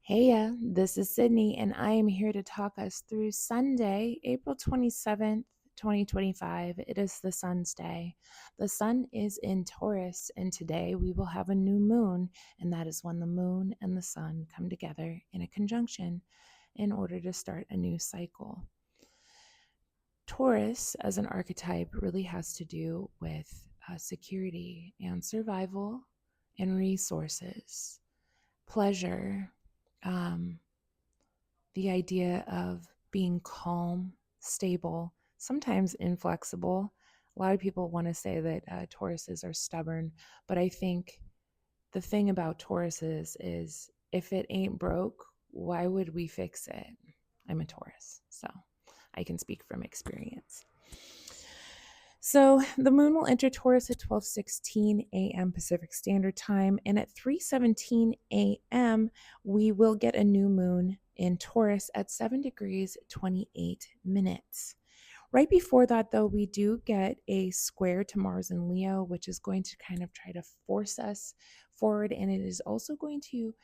Heya, this is Sydney, and I am here to talk us through Sunday, April 27th, 2025. It is the sun's day. The sun is in Taurus, and today we will have a new moon, and that is when the moon and the sun come together in a conjunction in order to start a new cycle. Taurus, as an archetype, really has to do with security and survival and resources, pleasure, um, the idea of being calm, stable, sometimes inflexible. A lot of people want to say that Tauruses are stubborn, but I think the thing about Tauruses is if it ain't broke, why would we fix it? I'm a Taurus, so I can speak from experience. So the moon will enter Taurus at 12:16 a.m. Pacific Standard Time, and at 3:17 a.m. we will get a new moon in Taurus at 7 degrees 28 minutes. Right before that, though, we do get a square to Mars and Leo, which is going to kind of try to force us forward, and it is also going to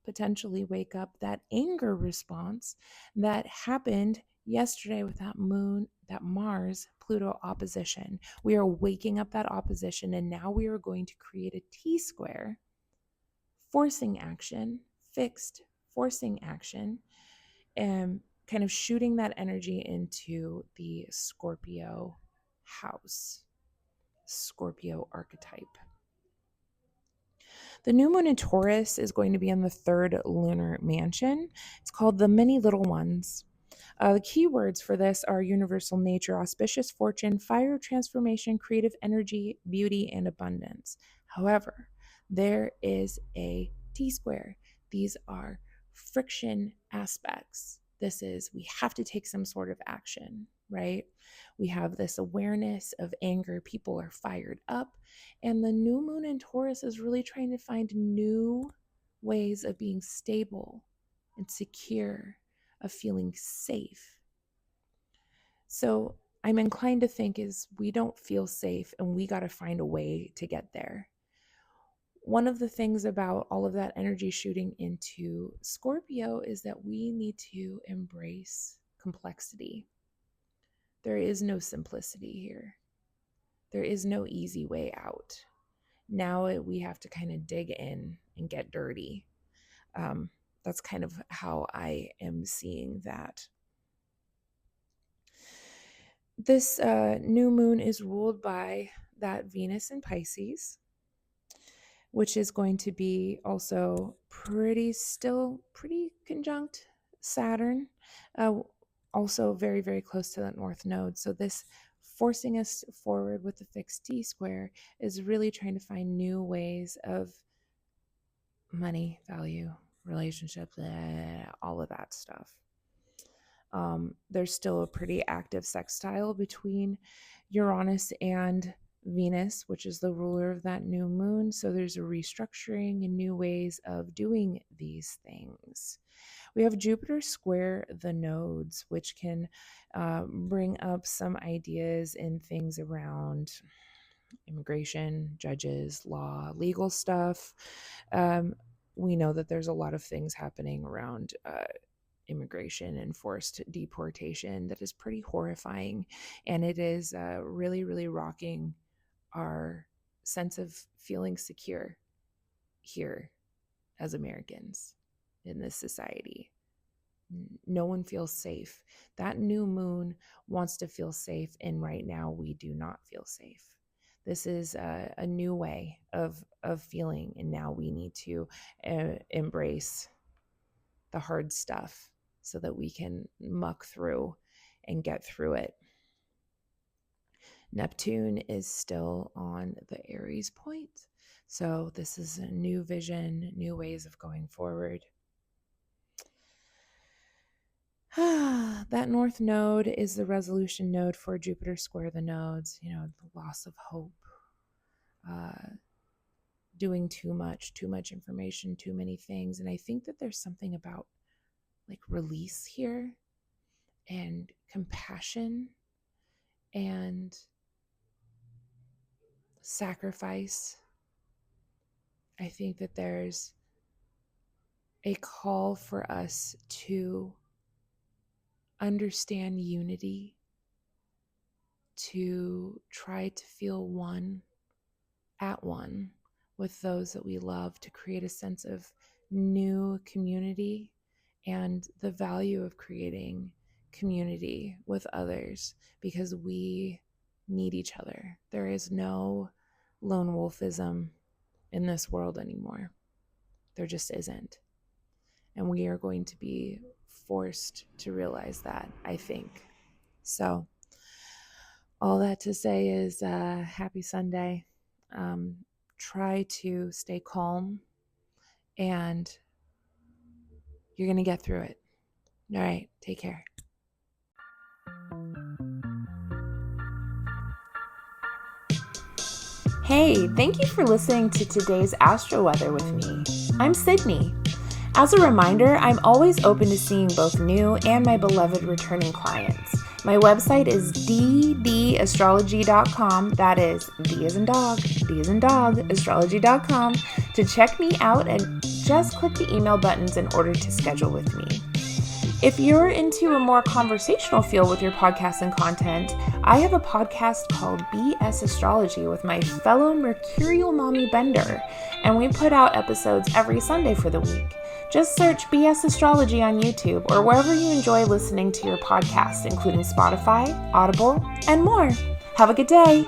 potentially wake up that anger response that happened yesterday with that Mars Pluto opposition. We are waking up that opposition, and now we are going to create a T square, forcing action, fixed, forcing action, and kind of shooting that energy into the Scorpio house, Scorpio archetype. The new moon in Taurus is going to be in the third lunar mansion. It's called the Many Little Ones. The keywords for this are universal nature, auspicious fortune, fire, transformation, creative energy, beauty, and abundance. However, there is a T square. These are friction aspects. This is, we have to take some sort of action, right? We have this awareness of anger. People are fired up. And the new moon in Taurus is really trying to find new ways of being stable and secure, of feeling safe. So I'm inclined to think is we don't feel safe and we got to find a way to get there. One of the things about all of that energy shooting into Scorpio is that we need to embrace complexity. There is no simplicity here. There is no easy way out. Now we have to kind of dig in and get dirty. That's kind of how I am seeing that. This new moon is ruled by that Venus in Pisces, which is going to be also pretty conjunct Saturn, also very, very close to that North Node. So this forcing us forward with the fixed T square is really trying to find new ways of money, value, relationships, all of that stuff. There's still a pretty active sextile between Uranus and Venus, which is the ruler of that new moon. So there's a restructuring and new ways of doing these things. We have Jupiter square the nodes, which can bring up some ideas and things around immigration, judges, law, legal stuff. We know that there's a lot of things happening around immigration and forced deportation that is pretty horrifying. And it is really, really rocking our sense of feeling secure here as Americans in this society. No one feels safe. That new moon wants to feel safe, and right now we do not feel safe. This is a new way of feeling, and now we need to embrace the hard stuff so that we can muck through and get through it. Neptune is still on the Aries point. So this is a new vision, new ways of going forward. That North Node is the resolution node for Jupiter square the nodes, the loss of hope, doing too much information, too many things. And I think that there's something about like release here and compassion and sacrifice. I think that there's a call for us to understand unity, to try to feel one with those that we love, to create a sense of new community and the value of creating community with others, because we need each other. There is no lone wolfism in this world anymore. There just isn't. And we are going to be forced to realize that, I think. So all that to say is happy Sunday. Try to stay calm, and you're going to get through it. All right, take care. Hey, thank you for listening to today's Astro Weather with me. I'm Sydney. As a reminder, I'm always open to seeing both new and my beloved returning clients. My website is ddastrology.com. That is D as in dog, astrology.com, to check me out, and just click the email buttons in order to schedule with me. If you're into a more conversational feel with your podcast and content, I have a podcast called BS Astrology with my fellow Mercurial Mommy Bender, and we put out episodes every Sunday for the week. Just search BS Astrology on YouTube or wherever you enjoy listening to your podcasts, including Spotify, Audible, and more. Have a good day.